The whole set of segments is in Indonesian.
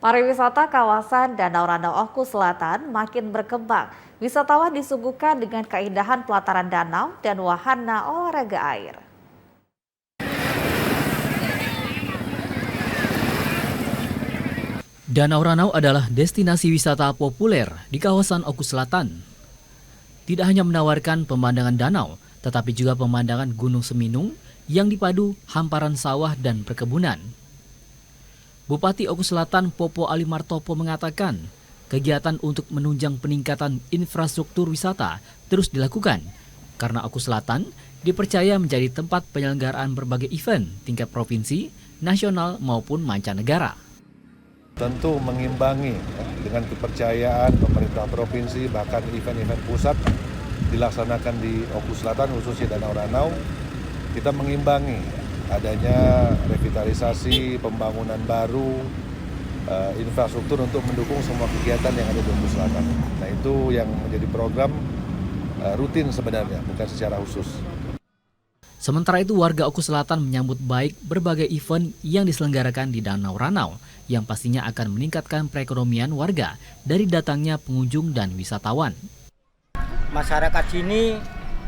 Pariwisata kawasan Danau Ranau Oku Selatan makin berkembang. Wisatawan disuguhkan dengan keindahan pelataran danau dan wahana olahraga air. Danau Ranau adalah destinasi wisata populer di kawasan Oku Selatan. Tidak hanya menawarkan pemandangan danau, tetapi juga pemandangan Gunung Seminung yang dipadu hamparan sawah dan perkebunan. Bupati Oku Selatan Popo Ali Martopo mengatakan, kegiatan untuk menunjang peningkatan infrastruktur wisata terus dilakukan karena Oku Selatan dipercaya menjadi tempat penyelenggaraan berbagai event tingkat provinsi, nasional maupun mancanegara. Tentu mengimbangi dengan kepercayaan pemerintah provinsi, bahkan event-event pusat dilaksanakan di Oku Selatan khususnya Danau Ranau. Kita mengimbangi adanya revitalisasi, pembangunan baru, infrastruktur untuk mendukung semua kegiatan yang ada di Oku Selatan. Nah, itu yang menjadi program rutin sebenarnya, bukan secara khusus. Sementara itu warga Oku Selatan menyambut baik berbagai event yang diselenggarakan di Danau Ranau yang pastinya akan meningkatkan perekonomian warga dari datangnya pengunjung dan wisatawan. Masyarakat sini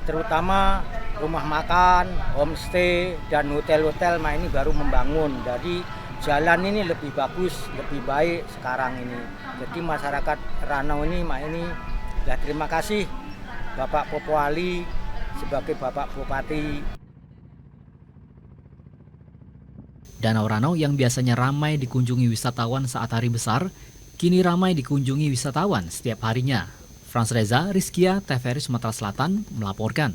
terutama rumah makan, homestay, dan hotel-hotel ini baru membangun. Jadi jalan ini lebih bagus, lebih baik sekarang ini. Jadi masyarakat Ranau ini ya terima kasih Bapak Popo Ali sebagai Bapak Bupati. Danau Ranau yang biasanya ramai dikunjungi wisatawan saat hari besar, kini ramai dikunjungi wisatawan setiap harinya. Frans Reza, Rizkia, TVRI Sumatera Selatan melaporkan.